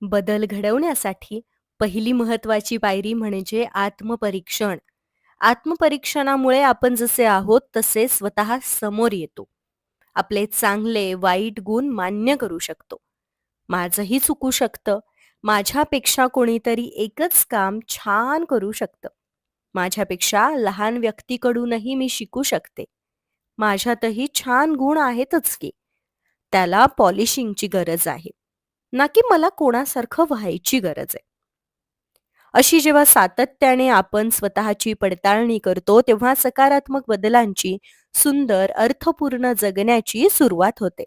बदल घडवण्यासाठी पहिली महत्वाची पायरी म्हणजे आत्मपरीक्षण. आत्मपरीक्षणामुळे आपण जसे आहोत तसे स्वतः समोर येतो. आपले चांगले वाईट गुण मान्य करू शकतो. माझंही चुकू शकतं. माझ्यापेक्षा कोणीतरी एकच काम छान करू शकतं. माझ्यापेक्षा लहान व्यक्तीकडूनही मी शिकू शकते. माझ्यातही छान गुण आहेतच की. त्याला पॉलिशिंगची गरज आहे, ना की मला कोणासारखं व्हायची गरज आहे. अशी जेव्हा सातत्याने आपण स्वतःची पडताळणी करतो, तेव्हा सकारात्मक बदलांची सुंदर, अर्थपूर्ण जगण्याची सुरुवात होते.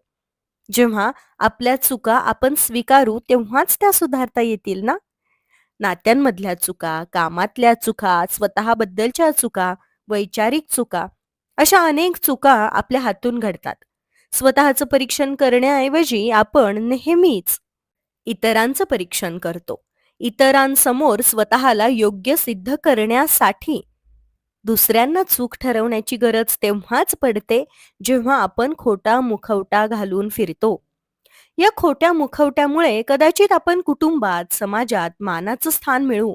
जेव्हा आपल्या चुका आपण स्वीकारू, तेव्हाच त्या सुधारता येतील ना? नात्यांमधल्या चुका, कामातल्या चुका, स्वतःबद्दलच्या चुका, वैचारिक चुका, अशा अनेक चुका आपल्या हातून घडतात. स्वतःचं परीक्षण करण्याऐवजी आपण नेहमीच इतरांचं परीक्षण करतो. इतरांसमोर स्वतःला योग्य सिद्ध करण्यासाठी. दुसऱ्यांना चूक ठरवण्याची गरज तेव्हाच पडते जेव्हा आपण खोटा मुखवटा घालून फिरतो. या खोट्या मुखवट्यामुळे कदाचित आपण कुटुंबात, समाजात मानाचं स्थान मिळवू,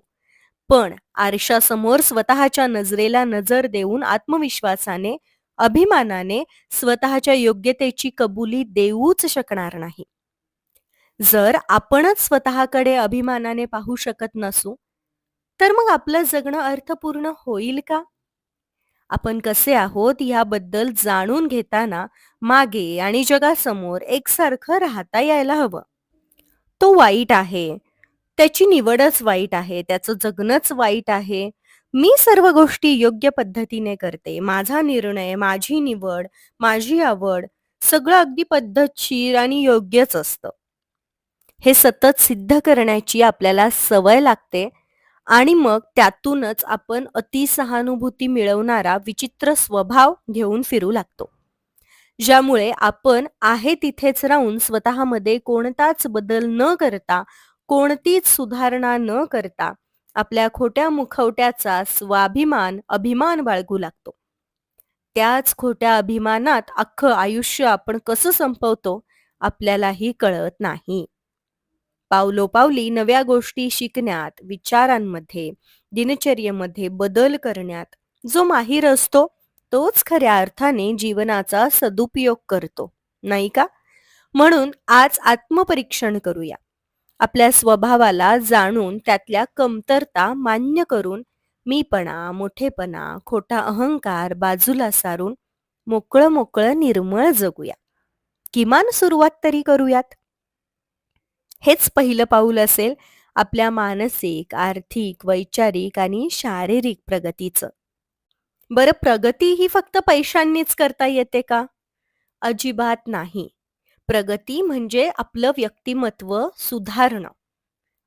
पण आरशासमोर स्वतःच्या नजरेला नजर देऊन आत्मविश्वासाने, अभिमानाने स्वतःच्या योग्यतेची कबुली देऊच शकणार नाही. जर आपणच स्वतःकडे अभिमानाने पाहू शकत नसू, तर मग आपलं जगणं अर्थपूर्ण होईल का? आपण कसे आहोत याबद्दल जाणून घेताना मागे आणि जगासमोर एकसारखं राहता यायला हवं. तो वाईट आहे, त्याची निवडच वाईट आहे, त्याचं जगणंच वाईट आहे. मी सर्व गोष्टी योग्य पद्धतीने करते. माझा निर्णय, माझी निवड, माझी आवड सगळं अगदी पद्धतशीर आणि योग्यच असतं. हे सतत सिद्ध करण्याची आपल्याला सवय लागते आणि मग त्यातूनच आपण अतिसहानुभूती मिळवणारा विचित्र स्वभाव घेऊन फिरू लागतो. ज्यामुळे आपण आहे तिथेच राहून स्वतःमध्ये कोणताच बदल न करता, कोणतीच सुधारणा न करता, आपल्या खोट्या मुखवट्याचा स्वाभिमान, अभिमान बाळगू लागतो. त्याच खोट्या अभिमानात अख्खं आयुष्य आपण कसं संपवतो आपल्यालाही कळत नाही. पावलोपावली नव्या गोष्टी शिकण्यात, विचारांमध्ये, दिनचर्येमध्ये बदल करण्यात जो माहीर असतो, तोच खऱ्या अर्थाने जीवनाचा सदुपयोग करतो, नाही का? म्हणून आज आत्मपरीक्षण करूया. आपल्या स्वभावाला जाणून त्यातल्या कमतरता मान्य करून मीपणा, मोठेपणा, खोटा अहंकार बाजूला सारून मोकळं मोकळं निर्मळ जगूया. किमान सुरुवात तरी करूयात. हेच पहिलं पाऊल असेल आपल्या मानसिक, आर्थिक, वैचारिक आणि शारीरिक प्रगतीचं. बरं, प्रगती ही फक्त पैशांनीच करता येते का? अजिबात नाही. प्रगती म्हणजे आपलं व्यक्तिमत्व सुधारणं.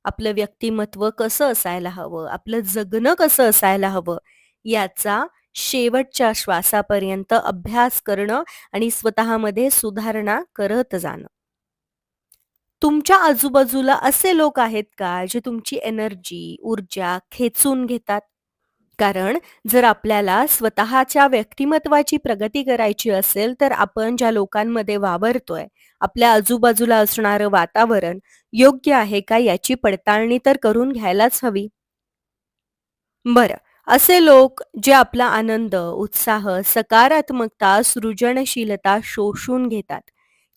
आपलं व्यक्तिमत्व कसं असायला हवं, आपलं जगणं कसं असायला हवं, याचा शेवटच्या श्वासापर्यंत अभ्यास करणं आणि स्वतःमध्ये सुधारणा करत जाणं. तुमच्या आजूबाजूला असे लोक आहेत का जे तुमची एनर्जी, ऊर्जा खेचून घेतात? कारण जर आपल्याला स्वतःच्या व्यक्तिमत्वाची प्रगती करायची असेल, तर आपण ज्या लोकांमध्ये वावरतोय, आपल्या आजूबाजूला असणारं वातावरण योग्य आहे का याची पडताळणी तर करून घ्यायलाच हवी. बरं, असे लोक जे आपला आनंद, उत्साह, सकारात्मकता, सृजनशीलता शोषून घेतात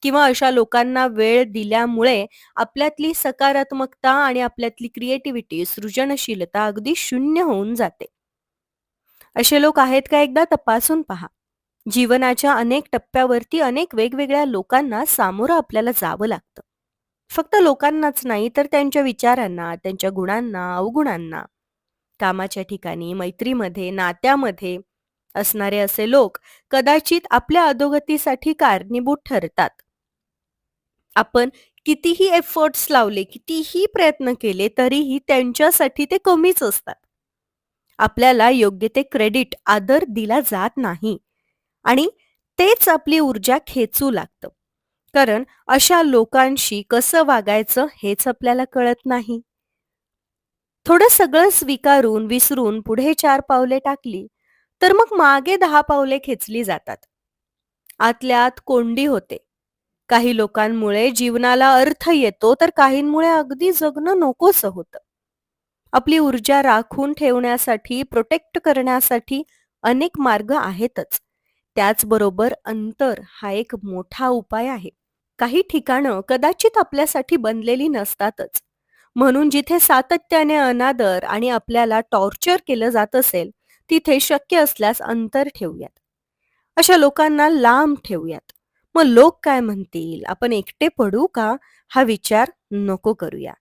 किंवा अशा लोकांना वेळ दिल्यामुळे आपल्यातली सकारात्मकता आणि आपल्यातली क्रिएटिव्हिटी, सृजनशीलता अगदी शून्य होऊन जाते. असे लोक आहेत का एकदा तपासून पहा. जीवनाच्या अनेक टप्प्यावरती अनेक वेगवेगळ्या लोकांना सामोरं आपल्याला जावं लागतं. फक्त लोकांनाच नाही तर त्यांच्या विचारांना, त्यांच्या गुणांना, अवगुणांना. कामाच्या ठिकाणी, मैत्रीमध्ये, नात्यामध्ये असणारे असे लोक कदाचित आपल्या अधोगतीसाठी कारणीभूत ठरतात. आपण कितीही एफर्ट्स लावले, कितीही प्रयत्न केले तरीही त्यांच्यासाठी ते कमीच असतात. आपल्याला योग्य ते क्रेडिट, आदर दिला जात नाही आणि तेच आपली ऊर्जा खेचू लागतं. कारण अशा लोकांशी कसं वागायचं हेच आपल्याला कळत नाही. थोडं सगळं स्वीकारून, विसरून पुढे 4 पावले टाकली, तर मग मागे 10 पावले खेचली जातात. आतल्या आत कोंडी होते. काही लोकांमुळे जीवनाला अर्थ येतो, तर काहींमुळे अगदी जगणं नकोसं होतं. आपली ऊर्जा राखून ठेवण्यासाठी, प्रोटेक्ट करण्यासाठी अनेक मार्ग आहेतच. त्याचबरोबर अंतर हा एक मोठा उपाय आहे. काही ठिकाणं कदाचित आपल्यासाठी बनलेली नसतातच. म्हणून जिथे सातत्याने अनादर आणि आपल्याला टॉर्चर केलं जात असेल, तिथे शक्य असल्यास अंतर ठेवूयात. अशा लोकांना लांब ठेवूयात. मग लोक काय म्हणतील? आपण एकटे पडू का? हा विचार नको करूया.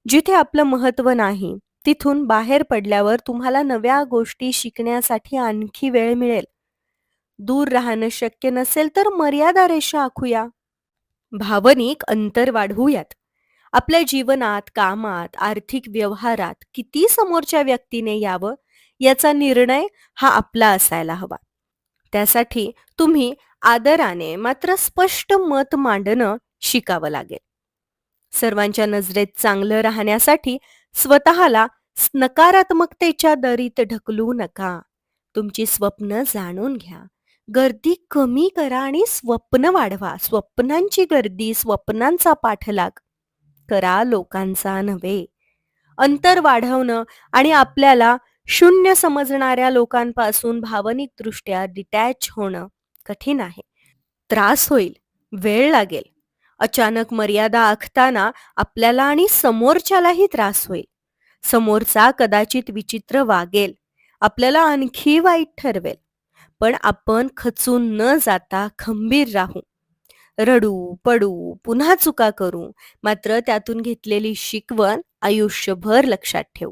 जिथे आपलं महत्त्व नाही, तिथून बाहेर पडल्यावर तुम्हाला नव्या गोष्टी शिकण्यासाठी आणखी वेळ मिळेल. दूर राहणं शक्य नसेल तर मर्यादा रेषा आखूया. भावनिक अंतर वाढवूयात. आपल्या जीवनात, कामात, आर्थिक व्यवहारात किती समोरच्या व्यक्तीने यावं, याचा निर्णय हा आपला असायला हवा. त्यासाठी तुम्ही आदराने मात्र स्पष्ट मत मांडणं शिकावं लागेल. सर्वांच्या नजरेत चांगलं राहण्यासाठी स्वतःला नकारात्मकतेच्या दरीत ढकलू नका. तुमची स्वप्न जाणून घ्या. गर्दी कमी करा आणि स्वप्न वाढवा. स्वप्नांची गर्दी, स्वप्नांचा पाठलाग करा, लोकांचा नव्हे. अंतर वाढवणं आणि आपल्याला शून्य समजणाऱ्या लोकांपासून भावनिकदृष्ट्या डिटॅच होणं कठीण आहे. त्रास होईल, वेळ लागेल. अचानक मर्यादा आखताना आपल्याला आणि समोरच्यालाही त्रास होईल. समोरचा कदाचित विचित्र वागेल, आपल्याला आणखी वाईट ठरवेल. पण आपण खचून न जाता खंबीर राहू. रडू, पडू, पुन्हा चुका करू, मात्र त्यातून घेतलेली शिकवण आयुष्यभर लक्षात ठेवू.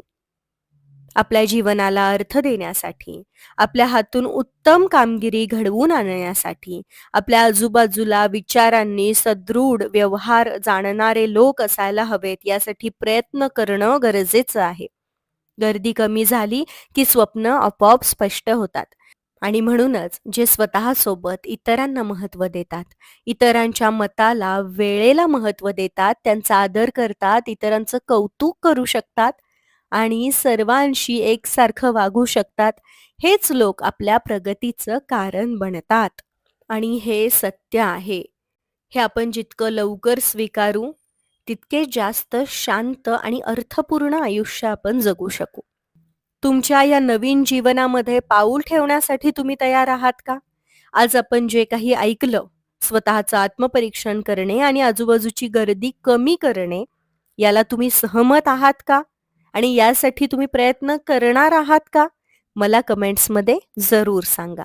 आपल्या जीवनाला अर्थ देण्यासाठी, आपल्या हातून उत्तम कामगिरी घडवून आणण्यासाठी, आपल्या आजूबाजूला विचारांनी सदृढ व्यवहार जाणणारे लोक असायला हवेत, यासाठी प्रयत्न करणं गरजेचं आहे. गर्दी कमी झाली की स्वप्न आपोआप स्पष्ट होतात. आणि म्हणूनच जे स्वतःसोबत इतरांना महत्त्व देतात, इतरांच्या मताला, वेळेला महत्त्व देतात, त्यांचा आदर करतात, इतरांचं कौतुक करू शकतात आणि सर्वांशी एकसारखं वागू शकतात, हेच लोक आपल्या प्रगतीचं कारण बनतात. आणि हे सत्य आहे. हे आपण जितकं लवकर स्वीकारू, तितके जास्त शांत आणि अर्थपूर्ण आयुष्य आपण जगू शकू. तुमच्या या नवीन जीवनामध्ये पाऊल ठेवण्यासाठी तुम्ही तयार आहात का? आज आपण जे काही ऐकलं, स्वतःचं आत्मपरीक्षण करणे आणि आजूबाजूची गर्दी कमी करणे, याला तुम्ही सहमत आहात का? आणि यासाठी तुम्ही प्रयत्न करणार आहात का? मला कमेंट्समध्ये जरूर सांगा.